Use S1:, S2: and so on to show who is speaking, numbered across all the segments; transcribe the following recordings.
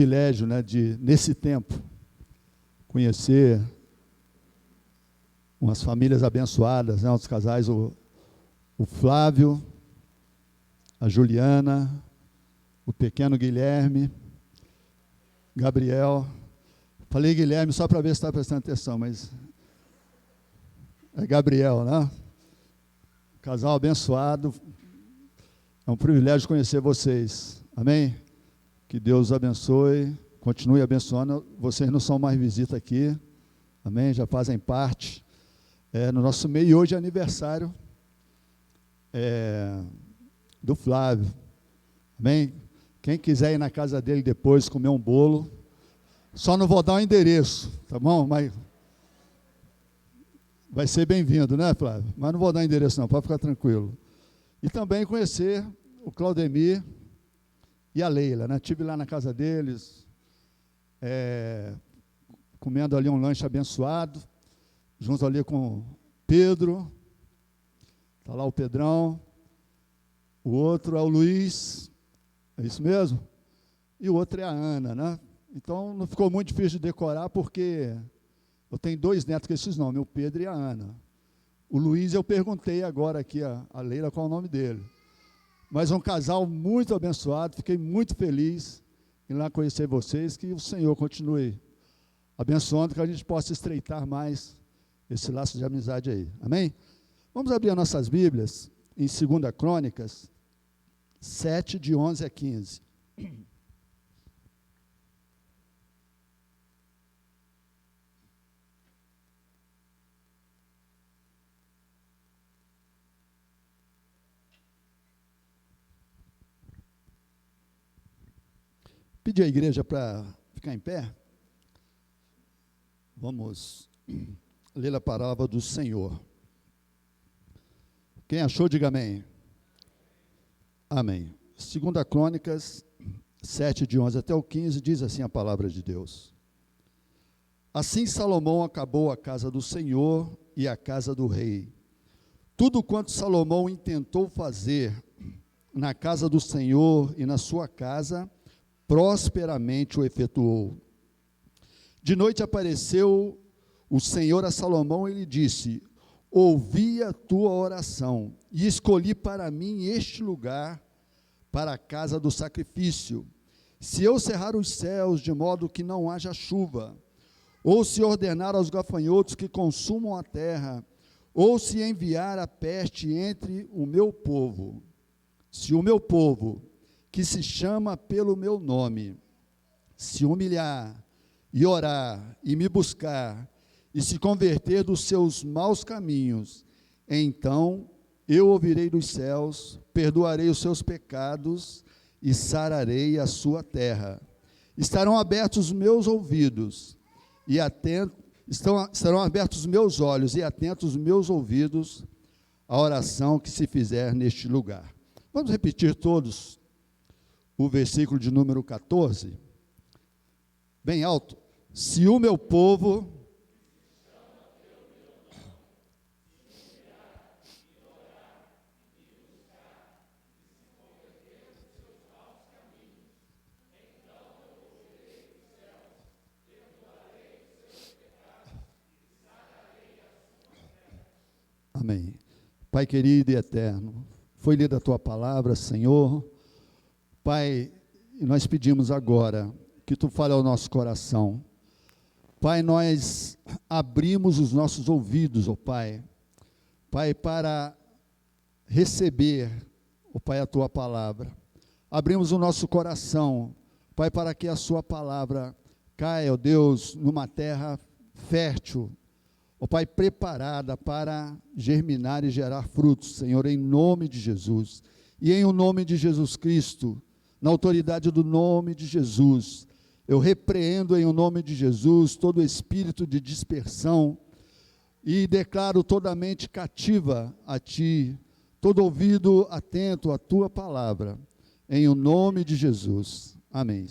S1: Privilégio, né, de, nesse tempo, conhecer umas famílias abençoadas, né, os casais, o Flávio, a Juliana, o pequeno Guilherme, Gabriel. Falei Guilherme só para ver se está prestando atenção, mas é Gabriel, né? Casal abençoado. É um privilégio conhecer vocês. Amém? Que Deus os abençoe, continue abençoando. Vocês não são mais visita aqui, amém? Já fazem parte no nosso meio. E hoje é aniversário do Flávio, amém? Quem quiser ir na casa dele depois comer um bolo, só não vou dar o endereço, tá bom? Mas vai ser bem-vindo, né, Flávio? Mas não vou dar o endereço não, pode ficar tranquilo. E também conhecer o Claudemir e a Leila, né? Estive lá na casa deles, comendo ali um lanche abençoado, junto ali com Pedro, está lá o Pedrão, o outro é o Luiz, é isso mesmo? E o outro é a Ana, né? Então não ficou muito difícil de decorar, porque eu tenho 2 netos com esses nomes, o Pedro e a Ana. O Luiz eu perguntei agora aqui, a Leila, qual é o nome dele. Mas um casal muito abençoado, fiquei muito feliz em lá conhecer vocês, que o Senhor continue abençoando, que a gente possa estreitar mais esse laço de amizade aí, amém? Vamos abrir as nossas Bíblias em 2 Crônicas 7, de 11 a 15. Pedir à igreja para ficar em pé. Vamos ler a palavra do Senhor. Quem achou, diga amém. Amém. 2 Crônicas 7, de 11 até o 15, diz assim a palavra de Deus. Assim Salomão acabou a casa do Senhor e a casa do rei. Tudo quanto Salomão intentou fazer na casa do Senhor e na sua casa, prosperamente o efetuou. De noite apareceu o Senhor a Salomão e lhe disse: ouvi a tua oração e escolhi para mim este lugar para a casa do sacrifício. Se eu cerrar os céus de modo que não haja chuva, ou se ordenar aos gafanhotos que consumam a terra, ou se enviar a peste entre o meu povo, se o meu povo, que se chama pelo meu nome, se humilhar e orar e me buscar e se converter dos seus maus caminhos, então eu ouvirei dos céus, perdoarei os seus pecados e sararei a sua terra. Estarão abertos os meus ouvidos e estarão abertos os meus olhos e atentos os meus ouvidos à oração que se fizer neste lugar. Vamos repetir todos o versículo de número 14, bem alto. Se o meu povo Amém. Pai querido e eterno, foi lida a tua palavra, Senhor. Pai, nós pedimos agora que tu fale ao nosso coração. Pai, nós abrimos os nossos ouvidos, ó Pai. Pai, para receber, ó Pai, a tua palavra. Abrimos o nosso coração, Pai, para que a sua palavra caia, ó Deus, numa terra fértil, ó Pai, preparada para germinar e gerar frutos, Senhor, em nome de Jesus. E em o nome de Jesus Cristo, na autoridade do nome de Jesus, eu repreendo em o nome de Jesus todo espírito de dispersão e declaro toda mente cativa a Ti, todo ouvido atento à Tua palavra, em o nome de Jesus. Amém.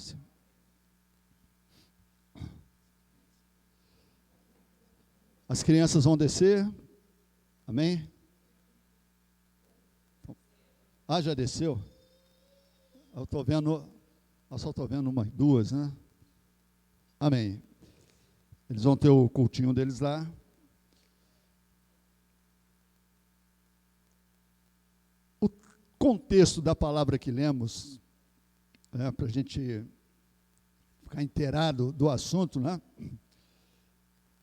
S1: As crianças vão descer, amém? Já desceu? Eu estou vendo Eu só estou vendo umas duas, né? Amém. Eles vão ter o cultinho deles lá. O contexto da palavra que lemos, para a gente ficar inteirado do assunto, né?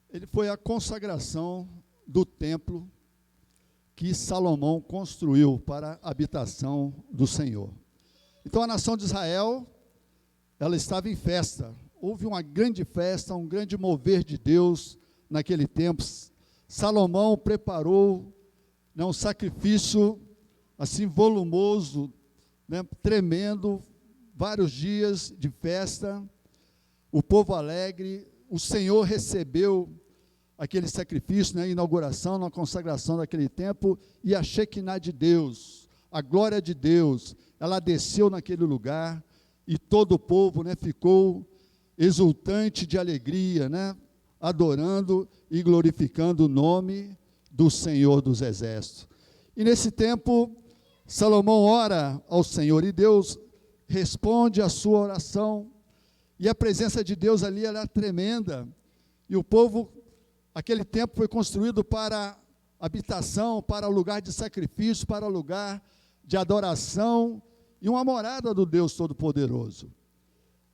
S1: Ele foi a consagração do templo que Salomão construiu para a habitação do Senhor. Então a nação de Israel, ela estava em festa. Houve uma grande festa, um grande mover de Deus naquele tempo. Salomão preparou, né, um sacrifício assim volumoso, né, tremendo, vários dias de festa, o povo alegre. O Senhor recebeu aquele sacrifício, né, a inauguração, na consagração daquele templo, e a Shekinah de Deus, a glória de Deus, ela desceu naquele lugar, e todo o povo, né, ficou exultante de alegria, né, adorando e glorificando o nome do Senhor dos Exércitos. E nesse tempo, Salomão ora ao Senhor, e Deus responde a sua oração, e a presença de Deus ali era tremenda, e o povo, aquele tempo foi construído para habitação, para lugar de sacrifício, para lugar de adoração, e uma morada do Deus Todo-Poderoso.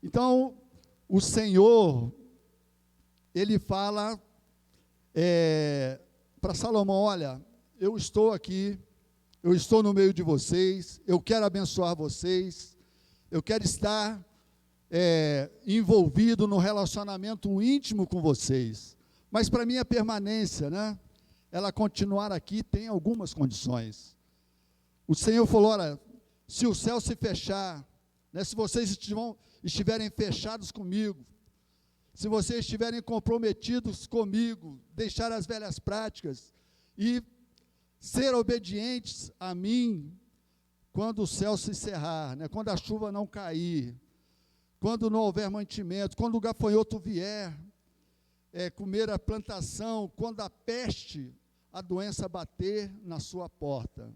S1: Então, o Senhor, ele fala para Salomão: olha, eu estou aqui, eu estou no meio de vocês, eu quero abençoar vocês, eu quero estar envolvido no relacionamento íntimo com vocês, mas para minha permanência, né, ela continuar aqui, tem algumas condições. O Senhor falou: olha, se o céu se fechar, né, se vocês estiverem fechados comigo, se vocês estiverem comprometidos comigo, deixar as velhas práticas e ser obedientes a mim, quando o céu se cerrar, né, quando a chuva não cair, quando não houver mantimento, quando o gafanhoto vier comer a plantação, quando a peste, a doença bater na sua porta,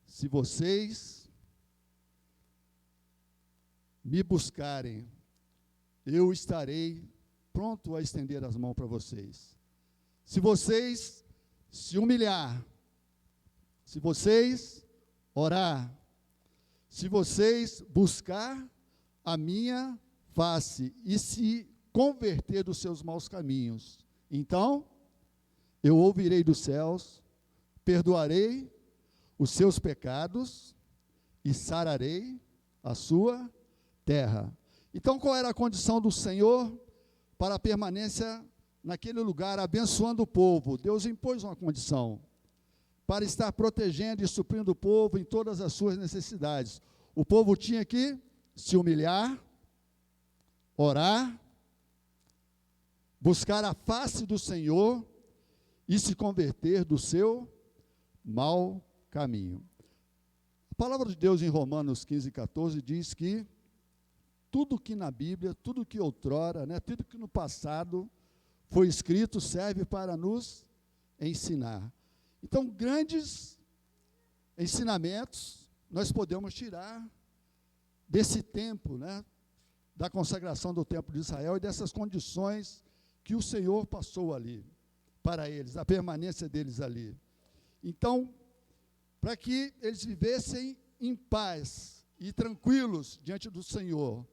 S1: se vocês me buscarem, eu estarei pronto a estender as mãos para vocês. Se vocês se humilhar, se vocês orar, se vocês buscar a minha face e se converter dos seus maus caminhos, então eu ouvirei dos céus, perdoarei os seus pecados e sararei a sua terra. Então, qual era a condição do Senhor para a permanência naquele lugar, abençoando o povo? Deus impôs uma condição para estar protegendo e suprindo o povo em todas as suas necessidades. O povo tinha que se humilhar, orar, buscar a face do Senhor e se converter do seu mau caminho. A palavra de Deus em Romanos 15:14 diz que tudo que na Bíblia, tudo que outrora, né, tudo que no passado foi escrito serve para nos ensinar. Então, grandes ensinamentos nós podemos tirar desse tempo, né, da consagração do templo de Israel e dessas condições que o Senhor passou ali para eles, a permanência deles ali. Então, para que eles vivessem em paz e tranquilos diante do Senhor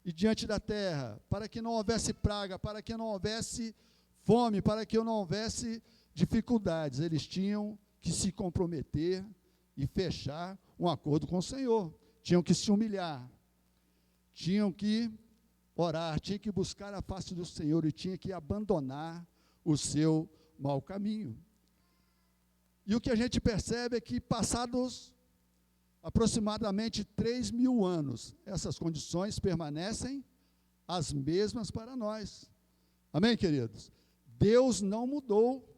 S1: e diante da terra, para que não houvesse praga, para que não houvesse fome, para que não houvesse dificuldades, eles tinham que se comprometer e fechar um acordo com o Senhor, tinham que se humilhar, tinham que orar, tinham que buscar a face do Senhor e tinham que abandonar o seu mau caminho. E o que a gente percebe é que, passados aproximadamente 3.000 anos, essas condições permanecem as mesmas para nós. Amém, queridos? Deus não mudou.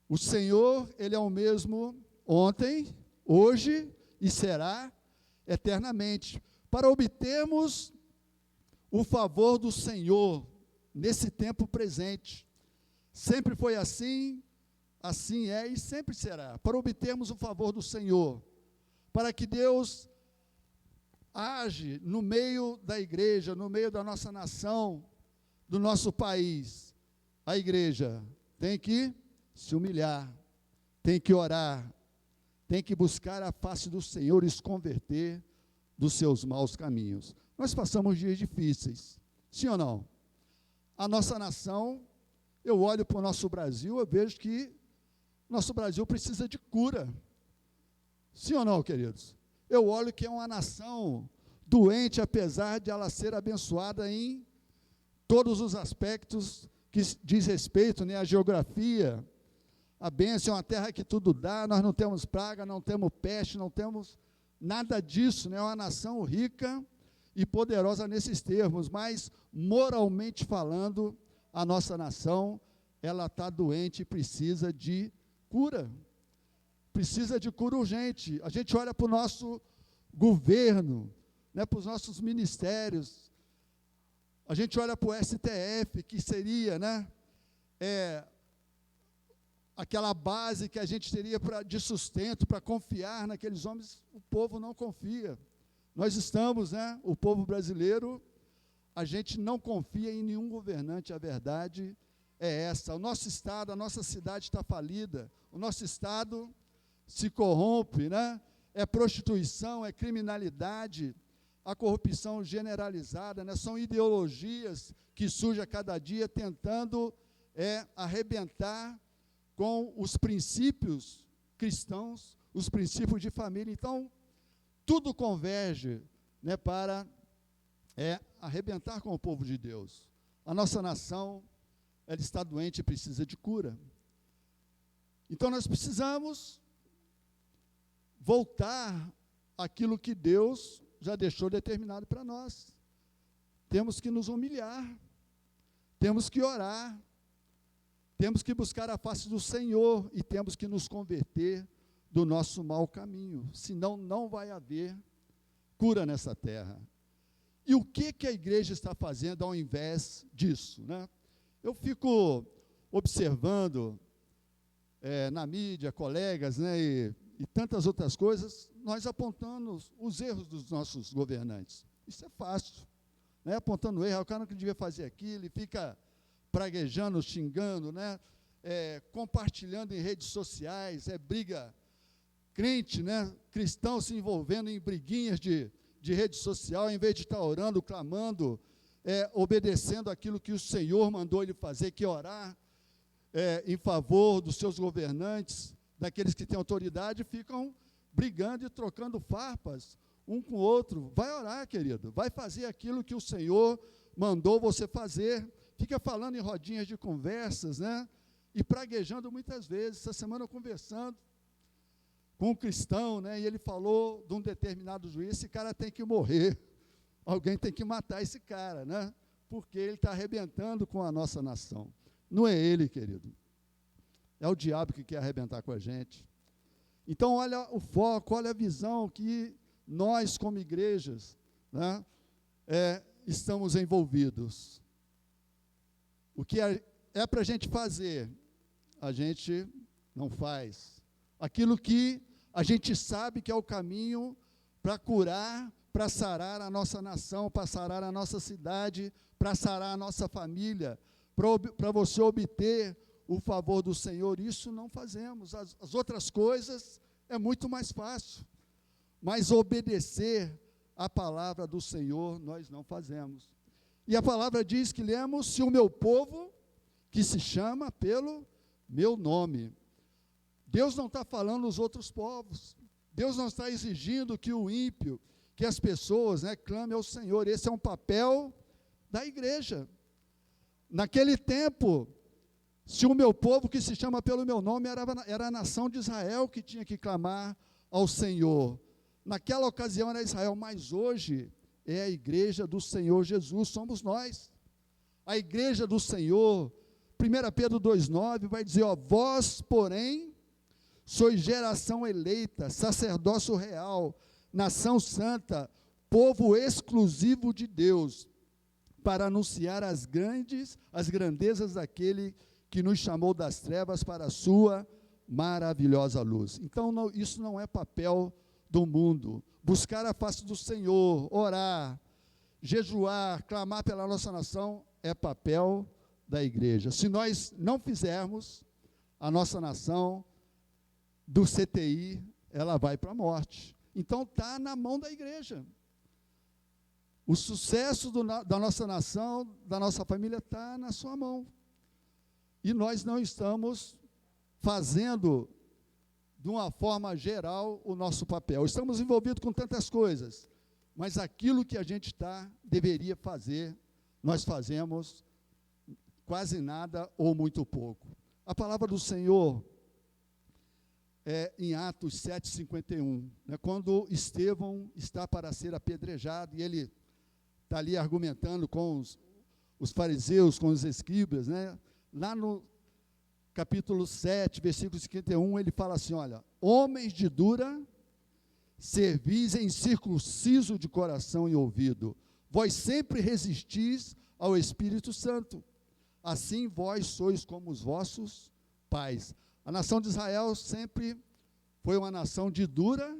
S1: O Senhor, Ele é o mesmo ontem, hoje e será eternamente. Para obtermos o favor do Senhor nesse tempo presente, sempre foi assim, assim é e sempre será. Para obtermos o favor do Senhor, para que Deus age no meio da igreja, no meio da nossa nação, do nosso país, a igreja tem que se humilhar, tem que orar, tem que buscar a face do Senhor e se converter dos seus maus caminhos. Nós passamos dias difíceis, sim ou não? A nossa nação, eu olho para o nosso Brasil, eu vejo que nosso Brasil precisa de cura. Sim ou não, queridos? Eu olho que é uma nação doente, apesar de ela ser abençoada em todos os aspectos que diz respeito, né, à geografia. A bênção é uma terra que tudo dá, nós não temos praga, não temos peste, não temos nada disso, né? É uma nação rica e poderosa nesses termos, mas moralmente falando, a nossa nação, ela está doente e precisa de cura. Precisa de cura urgente. A gente olha para o nosso governo, né, para os nossos ministérios, a gente olha para o STF, que seria, né, aquela base que a gente teria de sustento, para confiar naqueles homens, o povo não confia. Nós estamos, né, o povo brasileiro, a gente não confia em nenhum governante, a verdade é essa. O nosso estado, a nossa cidade está falida, o nosso estado se corrompe, né? É prostituição, é criminalidade, a corrupção generalizada, né? São ideologias que surgem a cada dia tentando arrebentar com os princípios cristãos, os princípios de família. Então, tudo converge, né, para arrebentar com o povo de Deus. A nossa nação, ela está doente e precisa de cura. Então, nós precisamos voltar àquilo que Deus já deixou determinado para nós. Temos que nos humilhar, temos que orar, temos que buscar a face do Senhor e temos que nos converter do nosso mau caminho, senão não vai haver cura nessa terra. E o que a igreja está fazendo ao invés disso, né? Eu fico observando na mídia, colegas, né, e tantas outras coisas, nós apontando os erros dos nossos governantes. Isso é fácil, né? Apontando erro, o cara não devia fazer aquilo, ele fica praguejando, xingando, né? Compartilhando em redes sociais, briga crente, né? Cristão se envolvendo em briguinhas de rede social, em vez de estar orando, clamando, obedecendo aquilo que o Senhor mandou ele fazer, que é orar em favor dos seus governantes, daqueles que têm autoridade, ficam brigando e trocando farpas um com o outro. Vai orar, querido, vai fazer aquilo que o Senhor mandou você fazer. Fica falando em rodinhas de conversas, né? E praguejando muitas vezes. Essa semana eu conversando com um cristão, né? E ele falou de um determinado juiz: esse cara tem que morrer, alguém tem que matar esse cara, né? Porque ele está arrebentando com a nossa nação. Não é ele, querido. É o diabo que quer arrebentar com a gente. Então, olha o foco, olha a visão que nós, como igrejas, né, estamos envolvidos. O que é para a gente fazer, a gente não faz. Aquilo que a gente sabe que é o caminho para curar, para sarar a nossa nação, para sarar a nossa cidade, para sarar a nossa família, para você obter o favor do Senhor, isso não fazemos. As outras coisas é muito mais fácil, mas obedecer a palavra do Senhor nós não fazemos. E a palavra diz que lemos: se o meu povo, que se chama pelo meu nome. Deus não está falando os outros povos, Deus não está exigindo que o ímpio, que as pessoas, né, clamem ao Senhor. Esse é um papel da igreja. Naquele tempo, se o meu povo, que se chama pelo meu nome, era a nação de Israel que tinha que clamar ao Senhor. Naquela ocasião era Israel, mas hoje é a igreja do Senhor Jesus, somos nós. A igreja do Senhor, 1 Pedro 2,9 vai dizer: vós, porém, sois geração eleita, sacerdócio real, nação santa, povo exclusivo de Deus, para anunciar as grandezas daquele que nos chamou das trevas para a sua maravilhosa luz. Então, isso não é papel do mundo. buscar a face do Senhor, orar, jejuar, clamar pela nossa nação, é papel da igreja. Se nós não fizermos, a nossa nação, do CTI, ela vai para a morte. Então está na mão da igreja. O sucesso da nossa nação, da nossa família, está na sua mão. E nós não estamos fazendo, de uma forma geral, o nosso papel. Estamos envolvidos com tantas coisas, mas aquilo que a gente deveria fazer, nós fazemos quase nada ou muito pouco. A palavra do Senhor é em Atos 7,51, né, quando Estevão está para ser apedrejado, e ele está ali argumentando com os fariseus, com os escribas, né, lá no capítulo 7, versículo 51, ele fala assim, olha, homens de dura cerviz e incircunciso de coração e ouvido, vós sempre resistis ao Espírito Santo, assim vós sois como os vossos pais. A nação de Israel sempre foi uma nação de dura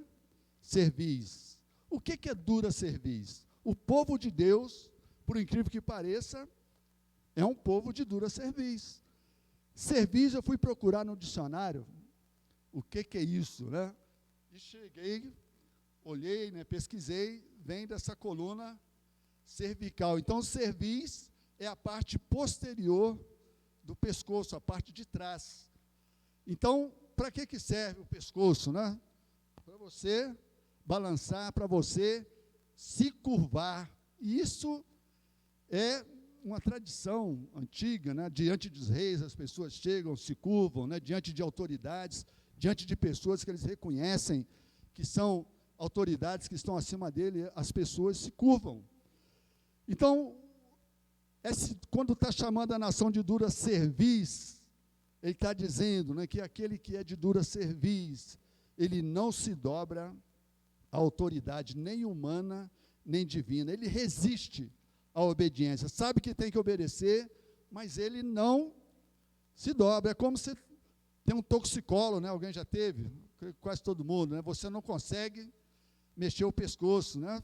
S1: cerviz. O que é dura cerviz? O povo de Deus, por incrível que pareça, é um povo de dura cerviz. Cerviz, eu fui procurar no dicionário, o que é isso, né? E cheguei, olhei, né, pesquisei, vem dessa coluna cervical. Então, cerviz é a parte posterior do pescoço, a parte de trás. Então, para que serve o pescoço, né? Para você balançar, para você se curvar. E isso é uma tradição antiga, né? Diante dos reis, as pessoas chegam, se curvam, né? Diante de autoridades, diante de pessoas que eles reconhecem que são autoridades que estão acima dele, as pessoas se curvam. Então, quando está chamando a nação de dura cerviz, ele está dizendo, né, que aquele que é de dura cerviz, ele não se dobra à autoridade nem humana, nem divina. Ele resiste à obediência. Sabe que tem que obedecer, mas ele não se dobra. É como se tem um toxicólogo, né? Alguém já teve? Quase todo mundo, né? Você não consegue mexer o pescoço, né?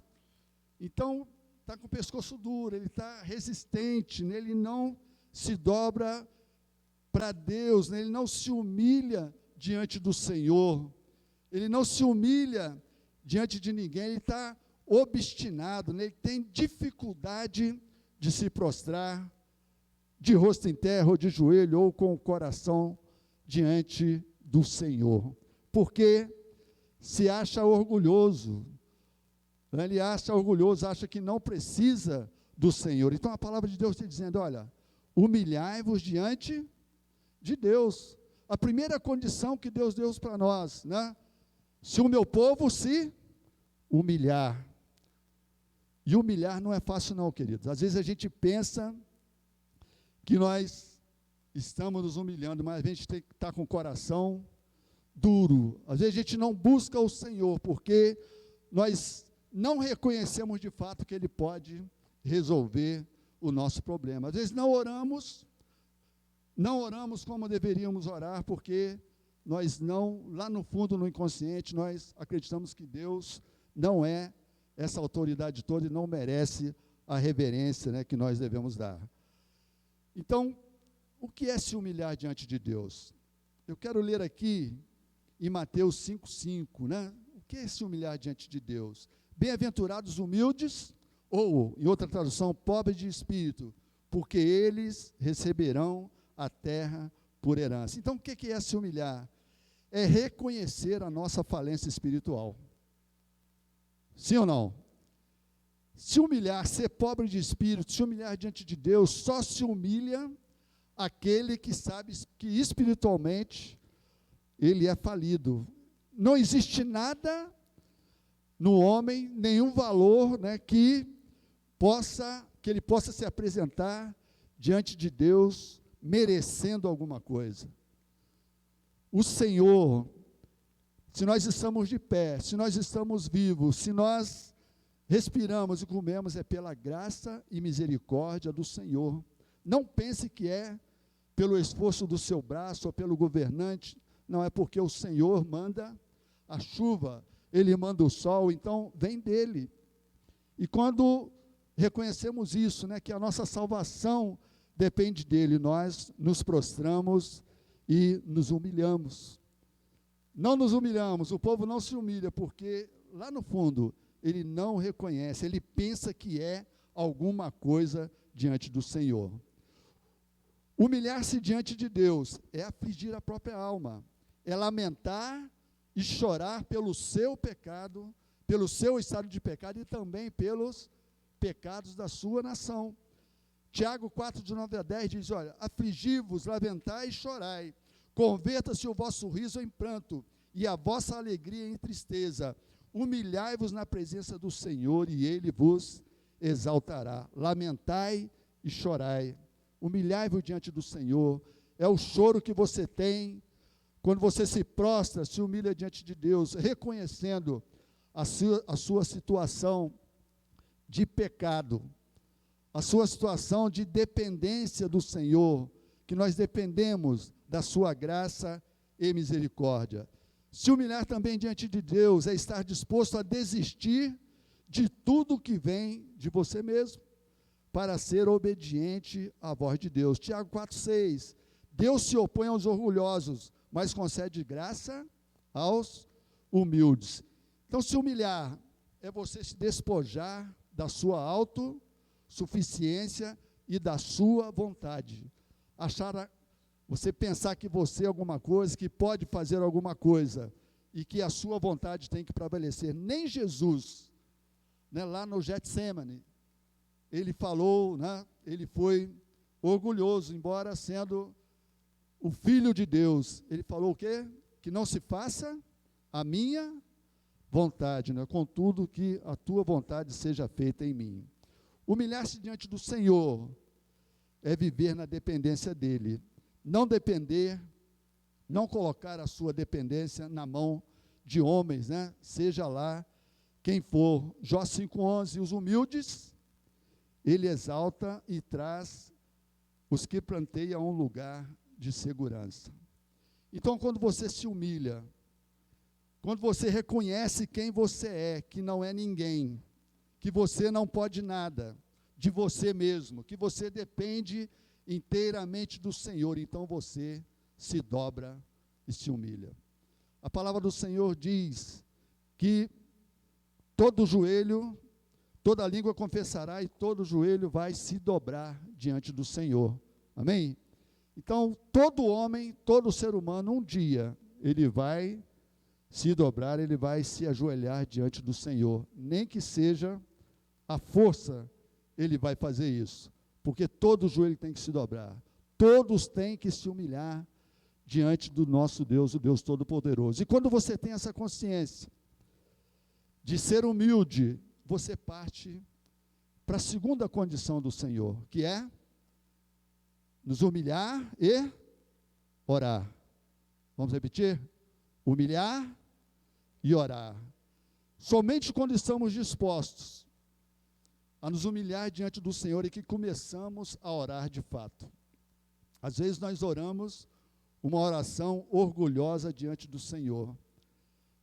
S1: Então, está com o pescoço duro, ele está resistente, né? Ele não se dobra para Deus, né? Ele não se humilha diante do Senhor, ele não se humilha diante de ninguém, ele está obstinado, né? Ele tem dificuldade de se prostrar, de rosto em terra, ou de joelho, ou com o coração diante do Senhor, porque se acha orgulhoso, né? Ele acha orgulhoso, acha que não precisa do Senhor. Então a palavra de Deus está dizendo, olha, humilhai-vos diante de Deus. A primeira condição que Deus deu para nós, né? Se o meu povo se humilhar. E humilhar não é fácil não, queridos. Às vezes a gente pensa que nós estamos nos humilhando, mas a gente tem que estar com o coração duro. Às vezes a gente não busca o Senhor, porque nós não reconhecemos de fato que Ele pode resolver o nosso problema. Às vezes não oramos como deveríamos orar, porque nós não, lá no fundo, no inconsciente, nós acreditamos que Deus não é essa autoridade toda e não merece a reverência, né, que nós devemos dar. Então, o que é se humilhar diante de Deus? Eu quero ler aqui em Mateus 5,5, né? O que é se humilhar diante de Deus? Bem-aventurados humildes, ou, em outra tradução, pobres de espírito, porque eles receberão a terra por herança. Então, o que é se humilhar? É reconhecer a nossa falência espiritual. Sim ou não? Se humilhar, ser pobre de espírito, se humilhar diante de Deus, só se humilha aquele que sabe que espiritualmente ele é falido. Não existe nada no homem, nenhum valor, né, que ele possa se apresentar diante de Deus merecendo alguma coisa. O Senhor, se nós estamos de pé, se nós estamos vivos, se nós respiramos e comemos, é pela graça e misericórdia do Senhor. Não pense que é pelo esforço do seu braço ou pelo governante, não, é porque o Senhor manda a chuva Ele manda o sol, então vem dele. E quando reconhecemos isso, né, que a nossa salvação depende dele, nós nos prostramos e nos humilhamos. Não nos humilhamos, o povo não se humilha, porque lá no fundo ele não reconhece, ele pensa que é alguma coisa diante do Senhor. Humilhar-se diante de Deus é afligir a própria alma, é lamentar e chorar pelo seu pecado, pelo seu estado de pecado e também pelos pecados da sua nação. Tiago 4, de 9 a 10 diz, olha, afligi-vos, lamentai e chorai, converta-se o vosso riso em pranto e a vossa alegria em tristeza, humilhai-vos na presença do Senhor e Ele vos exaltará. Lamentai e chorai, humilhai-vos diante do Senhor. É o choro que você tem quando você se prostra, se humilha diante de Deus, reconhecendo a sua situação de pecado, a sua situação de dependência do Senhor, que nós dependemos da sua graça e misericórdia. Se humilhar também diante de Deus é estar disposto a desistir de tudo que vem de você mesmo, para ser obediente à voz de Deus. Tiago 4,6, Deus se opõe aos orgulhosos, mas concede graça aos humildes. Então, se humilhar é você se despojar da sua autossuficiência e da sua vontade. Você pensar que você é alguma coisa, que pode fazer alguma coisa, e que a sua vontade tem que prevalecer. Nem Jesus, né, lá no Getsemane, ele falou, né, ele foi orgulhoso, embora sendo o Filho de Deus. Ele falou o quê? Que não se faça a minha vontade, né, contudo que a tua vontade seja feita em mim. Humilhar-se diante do Senhor é viver na dependência dEle. Não depender, não colocar a sua dependência na mão de homens, né? Seja lá quem for. Jó 5,11, os humildes, ele exalta e traz os que planteiam a um lugar de segurança. Então, quando você se humilha, quando você reconhece quem você é, que não é ninguém, que você não pode nada de você mesmo, que você depende inteiramente do Senhor, então você se dobra e se humilha. A palavra do Senhor diz que todo joelho, toda língua confessará e todo joelho vai se dobrar diante do Senhor. Amém? Então, todo homem, todo ser humano, um dia, ele vai se dobrar, ele vai se ajoelhar diante do Senhor. Nem que seja a força, ele vai fazer isso. Porque todo joelho tem que se dobrar, todos têm que se humilhar diante do nosso Deus, o Deus Todo-Poderoso. E quando você tem essa consciência de ser humilde, você parte para a segunda condição do Senhor, que é nos humilhar e orar. Vamos repetir? Humilhar e orar. Somente quando estamos dispostos a nos humilhar diante do Senhor e que começamos a orar de fato. Às vezes nós oramos uma oração orgulhosa diante do Senhor,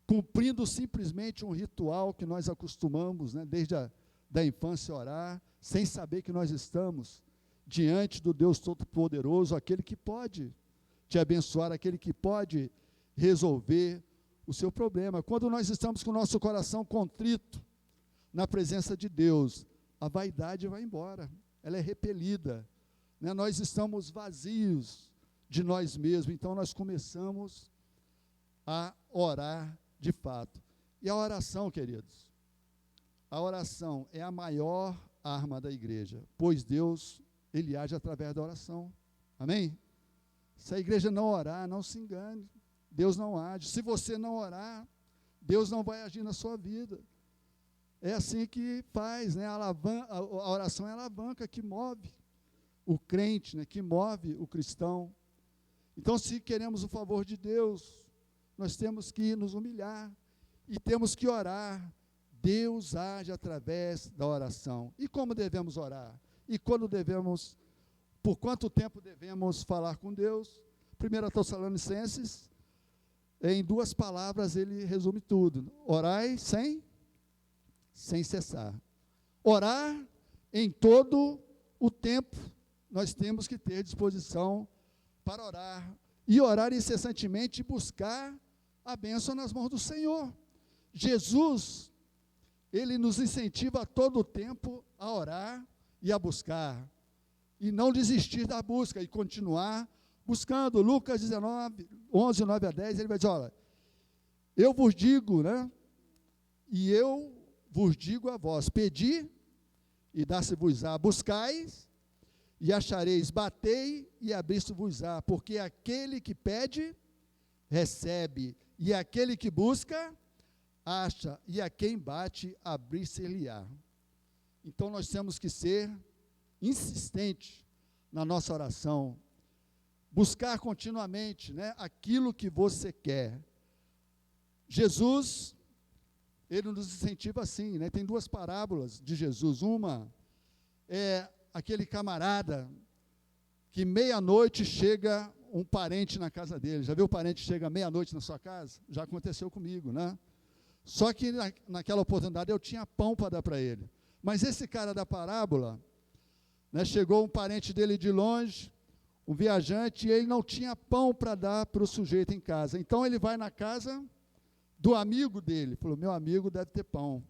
S1: cumprindo simplesmente um ritual que nós acostumamos, né, desde da infância orar, sem saber que nós estamos diante do Deus Todo-Poderoso, aquele que pode te abençoar, aquele que pode resolver o seu problema. Quando nós estamos com o nosso coração contrito na presença de Deus, a vaidade vai embora, ela é repelida, né? Nós estamos vazios de nós mesmos, então nós começamos a orar de fato. E a oração, queridos, a oração é a maior arma da igreja, pois Deus, Ele age através da oração, amém? Se a igreja não orar, não se engane, Deus não age. Se você não orar, Deus não vai agir na sua vida. É assim que faz, né? A oração é a alavanca que move o crente, né? Que move o cristão. Então, se queremos o favor de Deus, nós temos que nos humilhar e temos que orar. Deus age através da oração. E como devemos orar? E quando devemos, por quanto tempo devemos falar com Deus? 1 Tessalonicenses, Em duas palavras ele resume tudo: orai sem cessar. Orar em todo o tempo, nós temos que ter disposição para orar, e orar incessantemente e buscar a bênção nas mãos do Senhor. Jesus, ele nos incentiva a todo o tempo a orar e a buscar, e não desistir da busca, e continuar buscando. Lucas 19, 11, 9 a 10, ele vai dizer, olha, eu vos digo, né, e eu vos digo a vós, pedi, e dá-se-vos-á, buscais, e achareis, batei, e abri-se-vos-á, porque aquele que pede, recebe, e aquele que busca, acha, e a quem bate, abrir-se-lhe-á. Então nós temos que ser insistentes na nossa oração, buscar continuamente, né, aquilo que você quer. Jesus, ele nos incentiva assim, né? Tem duas parábolas de Jesus. Uma é aquele camarada que meia-noite chega um parente na casa dele. Já viu o parente que chega meia-noite na sua casa? Já aconteceu comigo, né? Só que naquela oportunidade eu tinha pão para dar para ele. Mas esse cara da parábola, né, chegou um parente dele de longe, um viajante, e ele não tinha pão para dar para o sujeito em casa. Então ele vai na casa do amigo dele, falou, meu amigo deve ter pão.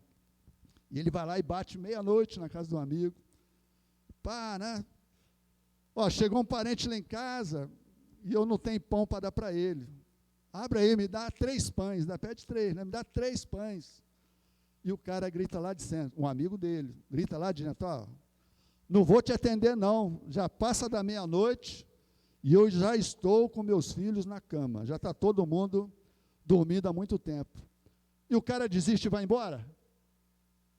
S1: E ele vai lá e bate meia-noite na casa do amigo. Pá, né? Ó, chegou um parente lá em casa e eu não tenho pão para dar para ele. Abre aí, me dá 3 pães, pede 3, né? Me dá 3 pães. E o cara grita lá de dentro, um amigo dele, grita lá de dentro, ó, não vou te atender não, já passa da meia-noite e eu já estou com meus filhos na cama, já está todo mundo dormindo há muito tempo. E o cara desiste e vai embora?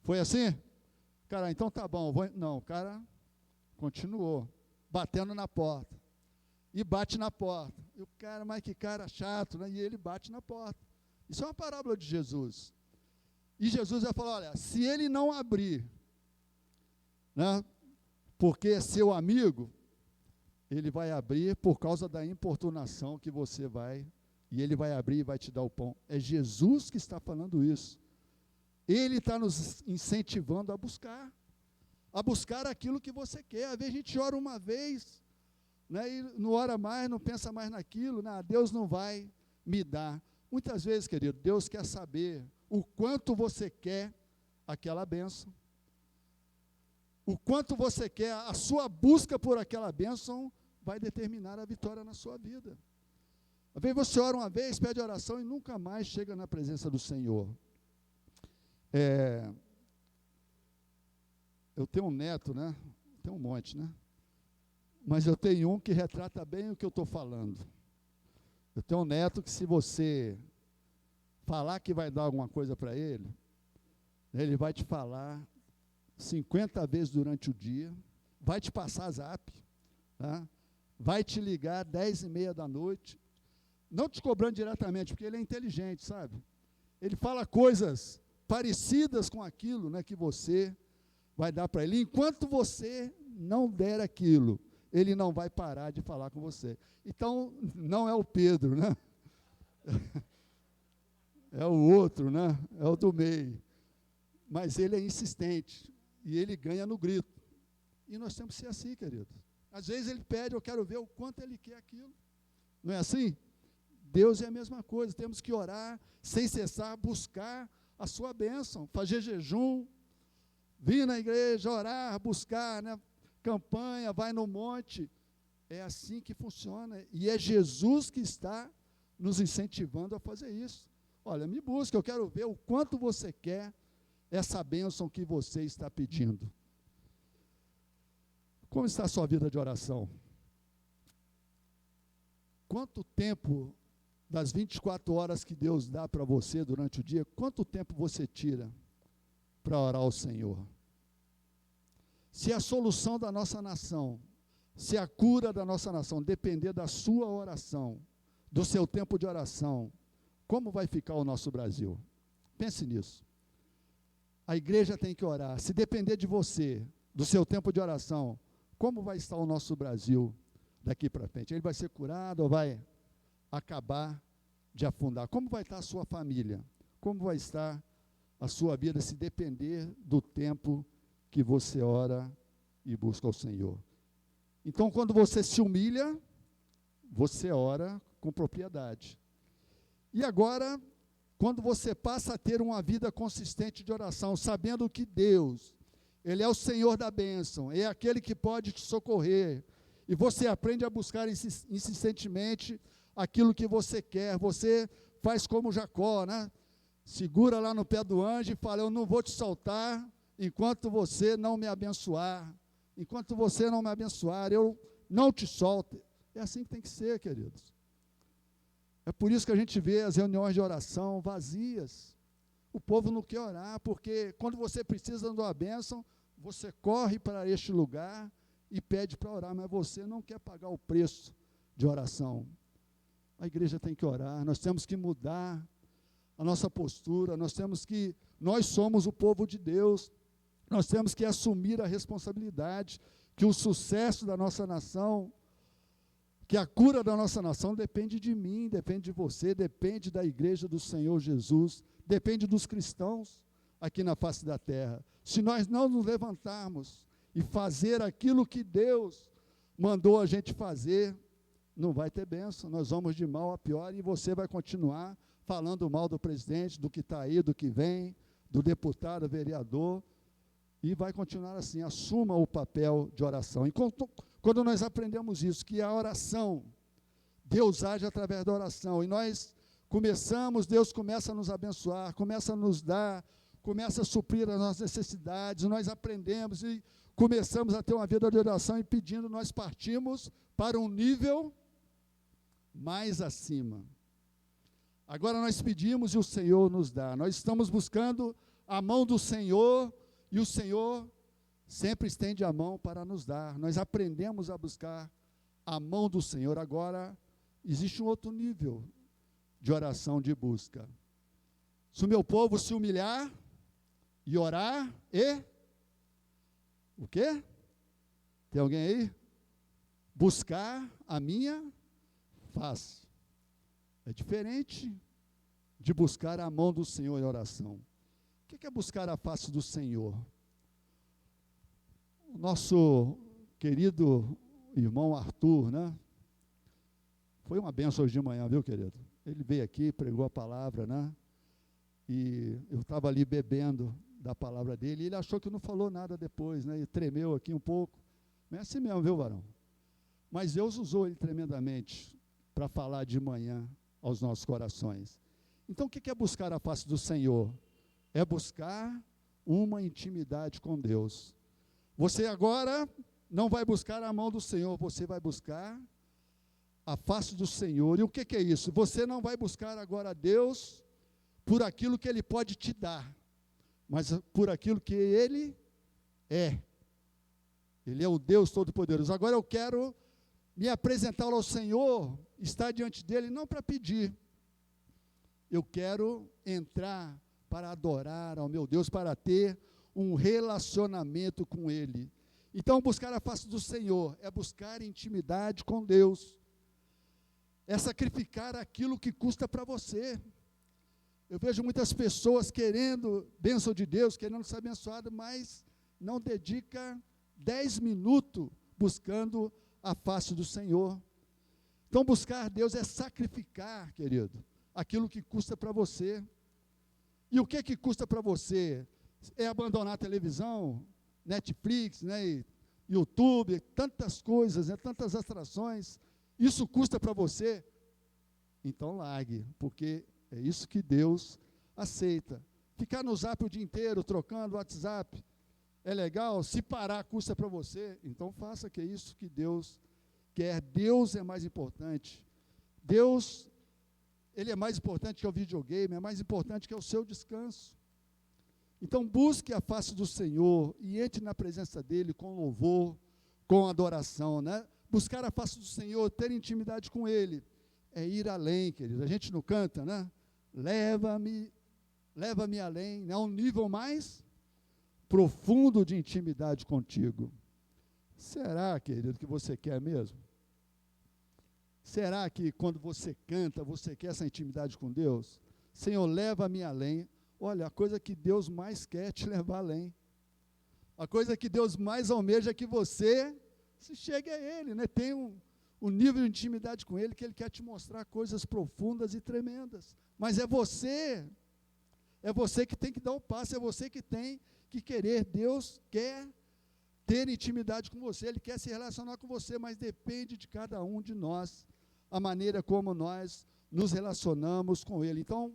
S1: Foi assim? Cara, então tá bom, não, o cara continuou, batendo na porta, e bate na porta, e o cara, mas que cara chato, né? E ele bate na porta. Isso é uma parábola de Jesus, e Jesus vai falar, olha, se ele não abrir, né, porque é seu amigo, ele vai abrir por causa da importunação que você vai, e ele vai abrir e vai te dar o pão. É Jesus que está falando isso. Ele está nos incentivando a buscar aquilo que você quer. Às vezes a gente ora uma vez, né, e não ora mais, não pensa mais naquilo, né, Deus não vai me dar. Muitas vezes, querido, Deus quer saber o quanto você quer aquela bênção, o quanto você quer, a sua busca por aquela bênção vai determinar a vitória na sua vida. Às vezes você ora uma vez, pede oração e nunca mais chega na presença do Senhor. Eu tenho um neto, né? Tenho um monte, né? Mas eu tenho um que retrata bem o que eu estou falando. Eu tenho um neto que, se você falar que vai dar alguma coisa para ele, ele vai te falar 50 vezes durante o dia, vai te passar zap, tá? Vai te ligar 10h30 da noite, não te cobrando diretamente, porque ele é inteligente, sabe? Ele fala coisas parecidas com aquilo, né, que você vai dar para ele. Enquanto você não der aquilo, ele não vai parar de falar com você. Então, não é o Pedro, né? É o outro, né? É o do meio. Mas ele é insistente, e ele ganha no grito. E nós temos que ser assim, querido. Às vezes ele pede, eu quero ver o quanto ele quer aquilo. Não é assim? Deus é a mesma coisa, temos que orar sem cessar, buscar a sua bênção, fazer jejum, vir na igreja, orar, buscar, né? Campanha, vai no monte. É assim que funciona, e é Jesus que está nos incentivando a fazer isso. Olha, me busca, eu quero ver o quanto você quer essa bênção que você está pedindo. Como está a sua vida de oração? Quanto tempo das 24 horas que Deus dá para você durante o dia, quanto tempo você tira para orar ao Senhor? Se a solução da nossa nação, se a cura da nossa nação depender da sua oração, do seu tempo de oração, como vai ficar o nosso Brasil? Pense nisso. A igreja tem que orar. Se depender de você, do seu tempo de oração, como vai estar o nosso Brasil daqui para frente? Ele vai ser curado ou vai acabar de afundar. Como vai estar a sua família? Como vai estar a sua vida se depender do tempo que você ora e busca ao Senhor? Então, quando você se humilha, você ora com propriedade. E agora, quando você passa a ter uma vida consistente de oração, sabendo que Deus, Ele é o Senhor da bênção, é aquele que pode te socorrer, e você aprende a buscar insistentemente aquilo que você quer, você faz como Jacó, né? Segura lá no pé do anjo e fala: eu não vou te soltar enquanto você não me abençoar. Enquanto você não me abençoar, eu não te solto. É assim que tem que ser, queridos. É por isso que a gente vê as reuniões de oração vazias. O povo não quer orar, porque quando você precisa de uma bênção, você corre para este lugar e pede para orar, mas você não quer pagar o preço de oração. A igreja tem que orar, nós temos que mudar a nossa postura, nós somos o povo de Deus, nós temos que assumir a responsabilidade, que o sucesso da nossa nação, que a cura da nossa nação depende de mim, depende de você, depende da igreja do Senhor Jesus, depende dos cristãos aqui na face da terra. Se nós não nos levantarmos e fazer aquilo que Deus mandou a gente fazer, não vai ter bênção, nós vamos de mal a pior e você vai continuar falando mal do presidente, do que está aí, do que vem, do deputado, vereador, e vai continuar assim. Assuma o papel de oração. E quando nós aprendemos isso, que a oração, Deus age através da oração, e nós começamos, Deus começa a nos abençoar, começa a nos dar, começa a suprir as nossas necessidades, nós aprendemos e começamos a ter uma vida de oração, e pedindo, nós partimos para um nível mais acima. Agora nós pedimos e o Senhor nos dá. Nós estamos buscando a mão do Senhor e o Senhor sempre estende a mão para nos dar. Nós aprendemos a buscar a mão do Senhor. Agora existe um outro nível de oração, de busca. Se o meu povo se humilhar e orar e o quê? Tem alguém aí? Buscar a minha face. É diferente de buscar a mão do Senhor em oração. O que é buscar a face do Senhor? O nosso querido irmão Arthur, né? Foi uma benção hoje de manhã, viu, querido? Ele veio aqui, pregou a palavra, né? E eu estava ali bebendo da palavra dele, e ele achou que não falou nada depois, né? E tremeu aqui um pouco. Não é assim mesmo, viu, varão? Mas Deus usou ele tremendamente para falar de manhã aos nossos corações. Então, o que é buscar a face do Senhor? É buscar uma intimidade com Deus. Você agora não vai buscar a mão do Senhor, você vai buscar a face do Senhor. E o que é isso? Você não vai buscar agora a Deus por aquilo que Ele pode te dar, mas por aquilo que Ele é. Ele é o Deus Todo-Poderoso. Agora eu quero me apresentar ao Senhor, estar diante dEle, não para pedir. Eu quero entrar para adorar ao meu Deus, para ter um relacionamento com Ele. Então, buscar a face do Senhor é buscar intimidade com Deus, é sacrificar aquilo que custa para você. Eu vejo muitas pessoas querendo bênção de Deus, querendo ser abençoado, mas não dedica 10 minutos buscando a face do Senhor. Então, buscar Deus é sacrificar, querido, aquilo que custa para você. E o que custa para você? É abandonar a televisão, Netflix, né, YouTube, tantas coisas, né, tantas atrações. Isso custa para você? Então largue, porque é isso que Deus aceita. Ficar no Zap o dia inteiro, trocando WhatsApp, é legal? Se parar, custa para você? Então faça, que é isso que Deus quer. Deus é mais importante. Deus, Ele é mais importante que o videogame, é mais importante que o seu descanso. Então busque a face do Senhor e entre na presença dEle com louvor, com adoração, né? Buscar a face do Senhor, ter intimidade com Ele, é ir além, querido. A gente não canta, né? Leva-me além, né? Um nível mais profundo de intimidade contigo. Será, querido, que você quer mesmo? Será que quando você canta, você quer essa intimidade com Deus? Senhor, leva-me além. Olha, a coisa que Deus mais quer é te levar além. A coisa que Deus mais almeja é que você se chegue a Ele, né? Tem um nível de intimidade com Ele que Ele quer te mostrar coisas profundas e tremendas. Mas é você que tem que dar o passo, é você que tem que querer. Deus quer ter intimidade com você, Ele quer se relacionar com você, mas depende de cada um de nós, a maneira como nós nos relacionamos com Ele. Então,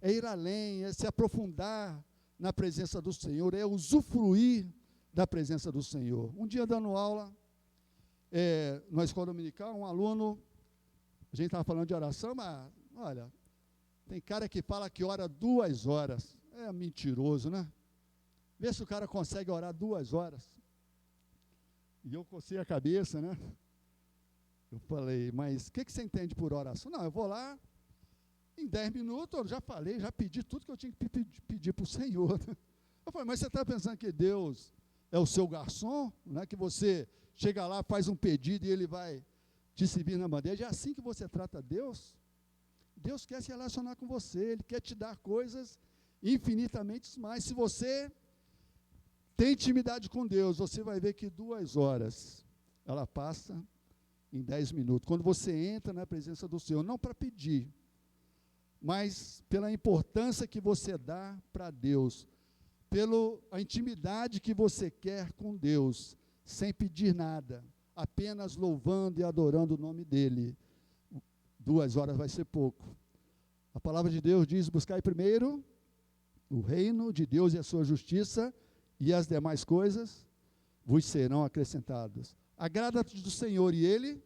S1: é ir além, é se aprofundar na presença do Senhor, é usufruir da presença do Senhor. Um dia dando aula, na escola dominical, um aluno, a gente estava falando de oração, mas, olha, tem cara que fala que ora 2 horas, é mentiroso, né? Vê se o cara consegue orar 2 horas. E eu cocei a cabeça, né? Eu falei, mas o que você entende por oração? Não, eu vou lá, em 10 minutos, eu já falei, já pedi tudo que eu tinha que pedir para o Senhor. Eu falei, mas você está pensando que Deus é o seu garçom? Não é que você chega lá, faz um pedido e Ele vai te servir na bandeja? É assim que você trata Deus? Deus quer se relacionar com você, Ele quer te dar coisas infinitamente mais. Se você tem intimidade com Deus, você vai ver que 2 horas, ela passa em 10 minutos. Quando você entra na presença do Senhor, não para pedir, mas pela importância que você dá para Deus, pela intimidade que você quer com Deus, sem pedir nada, apenas louvando e adorando o nome dEle. 2 horas vai ser pouco. A palavra de Deus diz, buscai primeiro o reino de Deus e a sua justiça, e as demais coisas vos serão acrescentadas. Agrada-te do Senhor e Ele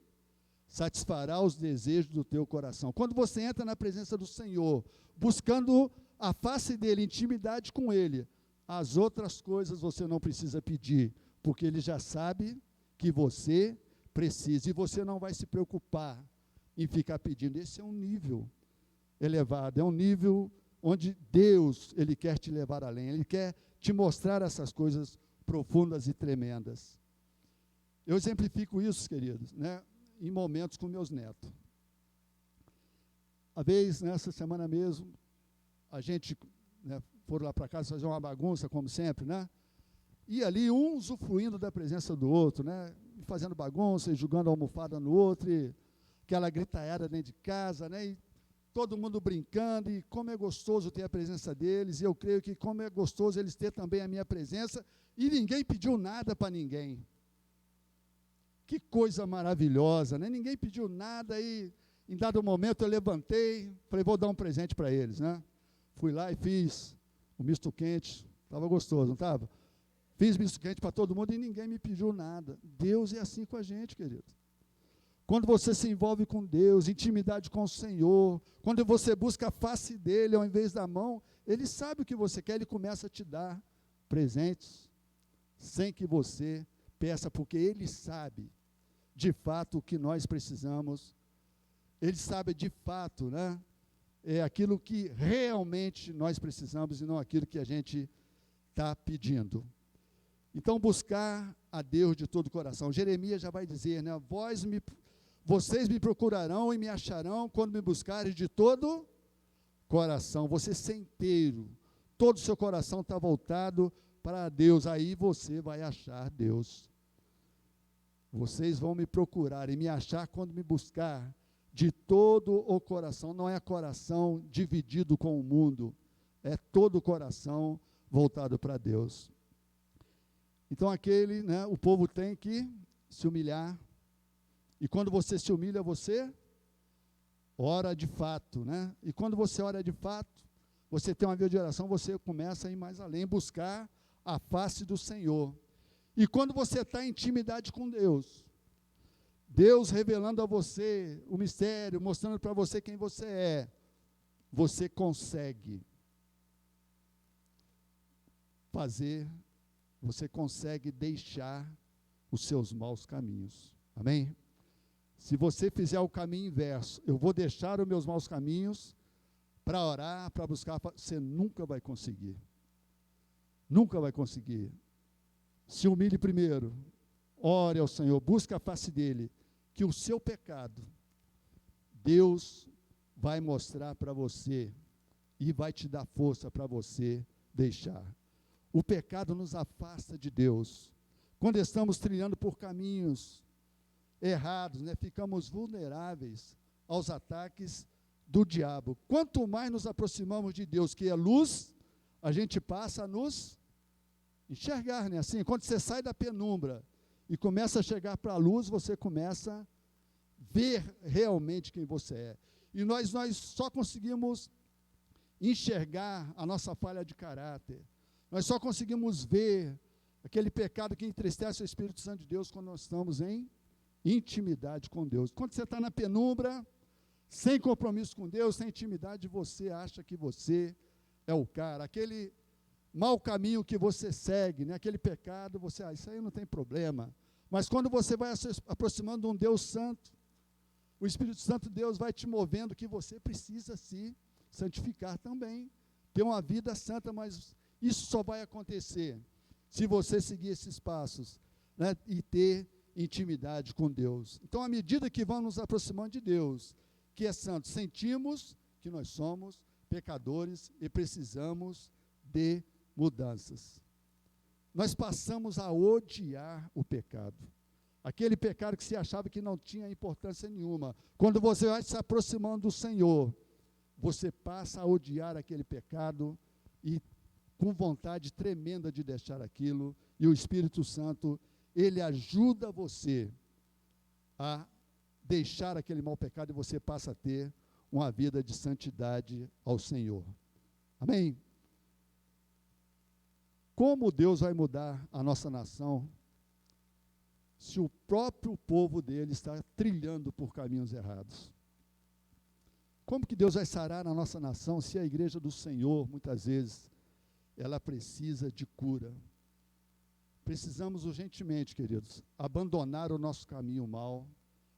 S1: satisfará os desejos do teu coração. Quando você entra na presença do Senhor, buscando a face dEle, intimidade com Ele, as outras coisas você não precisa pedir, porque Ele já sabe que você precisa, e você não vai se preocupar em ficar pedindo. Esse é um nível elevado, é um nível onde Deus, Ele quer te levar além, Ele quer te mostrar essas coisas profundas e tremendas. Eu exemplifico isso, queridos, né, em momentos com meus netos. Uma vez, nessa semana mesmo, a gente, né, foram lá para casa fazer uma bagunça, como sempre, né? E ali um usufruindo da presença do outro, né? Fazendo bagunça e jogando a almofada no outro, e aquela gritaiada dentro de casa, né? E todo mundo brincando, e como é gostoso ter a presença deles, e eu creio que como é gostoso eles ter também a minha presença, e ninguém pediu nada para ninguém. Que coisa maravilhosa, né? Ninguém pediu nada, e em dado momento eu levantei, falei, vou dar um presente para eles, né? Fui lá e fiz um misto quente, estava gostoso, não estava? Fiz misto quente para todo mundo e ninguém me pediu nada. Deus é assim com a gente, querido. Quando você se envolve com Deus, intimidade com o Senhor, quando você busca a face dEle ao invés da mão, Ele sabe o que você quer, Ele começa a te dar presentes, sem que você peça, porque Ele sabe, de fato, o que nós precisamos. Ele sabe, de fato, né? É aquilo que realmente nós precisamos e não aquilo que a gente está pedindo. Então, buscar a Deus de todo o coração. Jeremias já vai dizer, né? Vocês me procurarão e me acharão quando me buscarem de todo coração. Você ser inteiro, todo o seu coração está voltado para Deus. Aí você vai achar Deus. Vocês vão me procurar e me achar quando me buscar de todo o coração. Não é coração dividido com o mundo, é todo o coração voltado para Deus. Então o povo tem que se humilhar. E quando você se humilha, você ora de fato, né? E quando você ora de fato, você tem uma vida de oração, você começa a ir mais além, buscar a face do Senhor. E quando você está em intimidade com Deus, Deus revelando a você o mistério, mostrando para você quem você é, você consegue você consegue deixar os seus maus caminhos. Amém? Se você fizer o caminho inverso, eu vou deixar os meus maus caminhos para orar, para buscar, você nunca vai conseguir. Nunca vai conseguir. Se humilhe primeiro, ore ao Senhor, busque a face dEle, que o seu pecado Deus vai mostrar para você e vai te dar força para você deixar. O pecado nos afasta de Deus. Quando estamos trilhando por caminhos errados, né, ficamos vulneráveis aos ataques do diabo. Quanto mais nos aproximamos de Deus, que é luz, a gente passa a nos enxergar, né? Assim, quando você sai da penumbra e começa a chegar para a luz, você começa a ver realmente quem você é. E nós só conseguimos enxergar a nossa falha de caráter. Nós só conseguimos ver aquele pecado que entristece o Espírito Santo de Deus quando nós estamos em intimidade com Deus. Quando você está na penumbra, sem compromisso com Deus, sem intimidade, você acha que você é o cara. Aquele mau caminho que você segue, né? Aquele pecado, você, isso aí não tem problema. Mas quando você vai se aproximando de um Deus santo, o Espírito Santo de Deus vai te movendo que você precisa se santificar também, ter uma vida santa, mas isso só vai acontecer se você seguir esses passos, né, e ter intimidade com Deus. Então, à medida que vamos nos aproximando de Deus, que é santo, sentimos que nós somos pecadores e precisamos de mudanças. Nós passamos a odiar o pecado. Aquele pecado que se achava que não tinha importância nenhuma. Quando você vai se aproximando do Senhor, você passa a odiar aquele pecado e com vontade tremenda de deixar aquilo, e o Espírito Santo, ele ajuda você a deixar aquele mau pecado e você passa a ter uma vida de santidade ao Senhor. Amém? Como Deus vai mudar a nossa nação se o próprio povo dele está trilhando por caminhos errados? Como que Deus vai sarar a nossa nação se a igreja do Senhor, muitas vezes, ela precisa de cura? Precisamos urgentemente, queridos, abandonar o nosso caminho mau,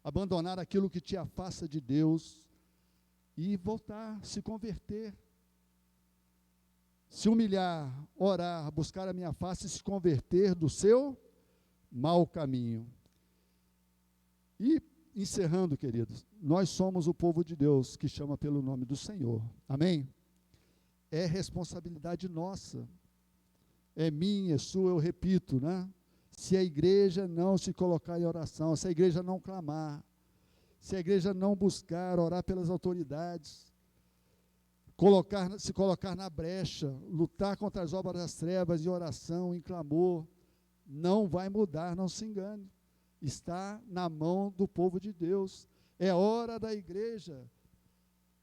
S1: abandonar aquilo que te afasta de Deus e voltar, se converter, se humilhar, orar, buscar a minha face e se converter do seu mau caminho. E, encerrando, queridos, nós somos o povo de Deus que chama pelo nome do Senhor. Amém? É responsabilidade nossa. É minha, é sua, eu repito, né? Se a igreja não se colocar em oração, se a igreja não clamar, se a igreja não buscar, orar pelas autoridades, se colocar na brecha, lutar contra as obras das trevas em oração, em clamor, não vai mudar, não se engane. Está na mão do povo de Deus. É hora da igreja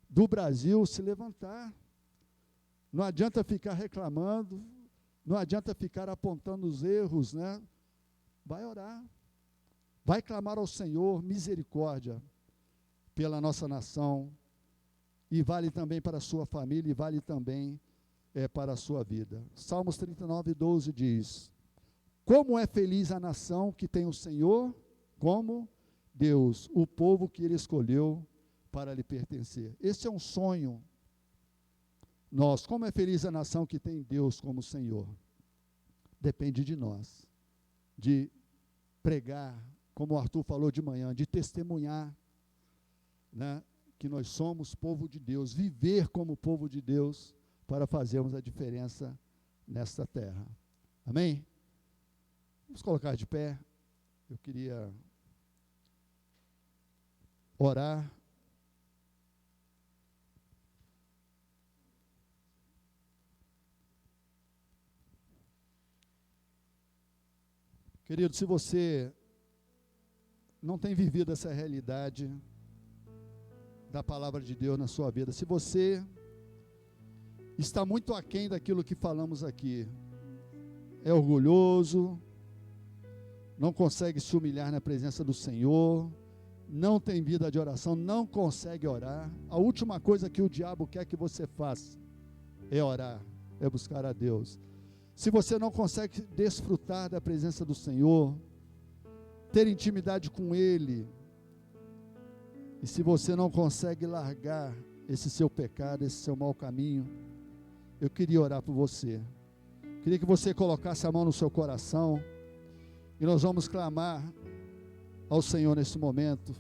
S1: do Brasil se levantar. Não adianta ficar reclamando, não adianta ficar apontando os erros, né? Vai orar, vai clamar ao Senhor misericórdia pela nossa nação, e vale também para a sua família, e vale também para a sua vida. Salmos 39:12 diz: como é feliz a nação que tem o Senhor como Deus, o povo que ele escolheu para lhe pertencer. Esse é um sonho nosso. Como é feliz a nação que tem Deus como Senhor? Depende de nós, de pregar, como o Arthur falou de manhã, de testemunhar, né, que nós somos povo de Deus, viver como povo de Deus para fazermos a diferença nesta terra. Amém? Vamos colocar de pé. Eu queria orar. Querido, se você não tem vivido essa realidade da palavra de Deus na sua vida, se você está muito aquém daquilo que falamos aqui, é orgulhoso, não consegue se humilhar na presença do Senhor, não tem vida de oração, não consegue orar, a última coisa que o diabo quer que você faça é orar, é buscar a Deus. Se você não consegue desfrutar da presença do Senhor, ter intimidade com Ele, e se você não consegue largar esse seu pecado, esse seu mau caminho, eu queria orar por você. Queria que você colocasse a mão no seu coração, e nós vamos clamar ao Senhor nesse momento.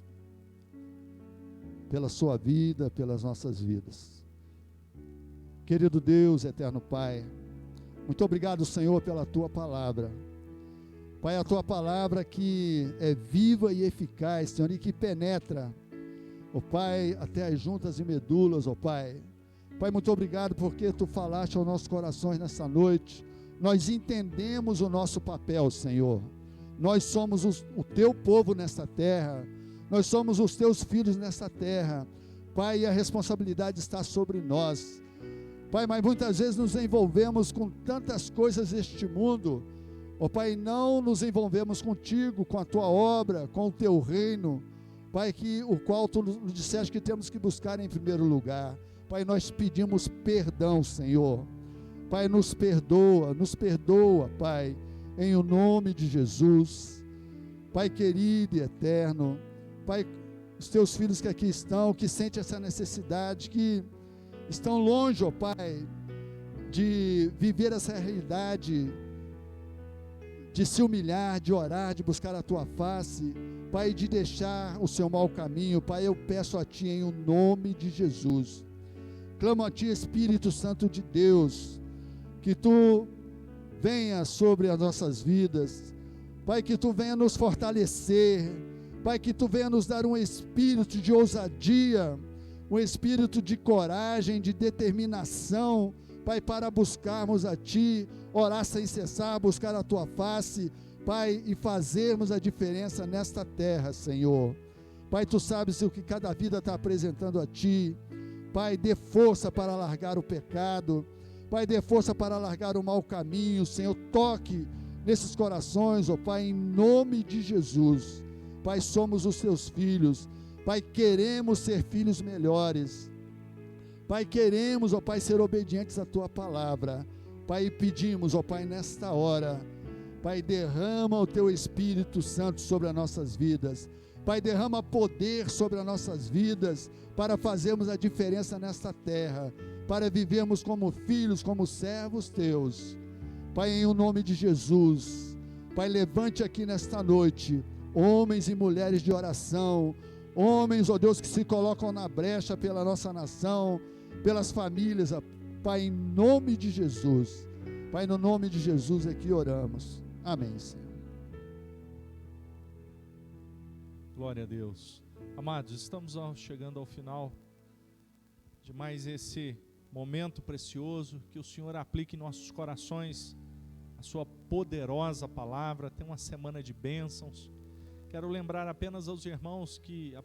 S1: pela sua vida, pelas nossas vidas. Querido Deus, eterno Pai, muito obrigado, Senhor, pela tua palavra. Pai, a tua palavra que é viva e eficaz, Senhor, e que penetra, ó Pai, até as juntas e medulas, ó Pai. Pai, muito obrigado porque tu falaste aos nossos corações nessa noite. Nós entendemos o nosso papel, Senhor. Nós somos o teu povo nesta terra. Nós somos os teus filhos nesta terra. Pai, e a responsabilidade está sobre nós. Pai, mas muitas vezes nos envolvemos com tantas coisas deste mundo, ó Pai, não nos envolvemos contigo, com a tua obra, com o teu reino, Pai, o qual tu nos disseste que temos que buscar em primeiro lugar. Pai, nós pedimos perdão, Senhor. Pai, nos perdoa, Pai, em o nome de Jesus. Pai querido e eterno, Pai, os teus filhos que aqui estão, que sentem essa necessidade, que estão longe, ó Pai, de viver essa realidade, de se humilhar, de orar, de buscar a tua face, Pai, de deixar o seu mau caminho. Pai, eu peço a ti em o nome de Jesus, clamo a ti, Espírito Santo de Deus, que tu venha sobre as nossas vidas, Pai, que tu venha nos fortalecer, Pai, que tu venha nos dar um espírito de ousadia, um espírito de coragem, de determinação, Pai, para buscarmos a ti, orar sem cessar, buscar a tua face, Pai, e fazermos a diferença nesta terra, Senhor. Pai, tu sabes o que cada vida está apresentando a ti. Pai, dê força para largar o pecado, Pai, dê força para largar o mau caminho, Senhor, toque nesses corações, ó Pai, em nome de Jesus. Pai, somos os teus filhos, Pai, queremos ser filhos melhores, Pai, queremos, ó Pai, ser obedientes à tua palavra, Pai, pedimos, ó Pai, nesta hora, Pai, derrama o teu Espírito Santo sobre as nossas vidas, Pai, derrama poder sobre as nossas vidas, para fazermos a diferença nesta terra, para vivermos como filhos, como servos teus, Pai, em o nome de Jesus. Pai, levante aqui nesta noite homens e mulheres de oração, homens, ó Deus, que se colocam na brecha pela nossa nação, pelas famílias, Pai, em nome de Jesus. Pai, no nome de Jesus é que oramos. Amém, Senhor.
S2: Glória a Deus. Amados, estamos chegando ao final de mais esse momento precioso. Que o Senhor aplique em nossos corações a sua poderosa palavra. Tem uma semana de bênçãos. Quero lembrar apenas aos irmãos que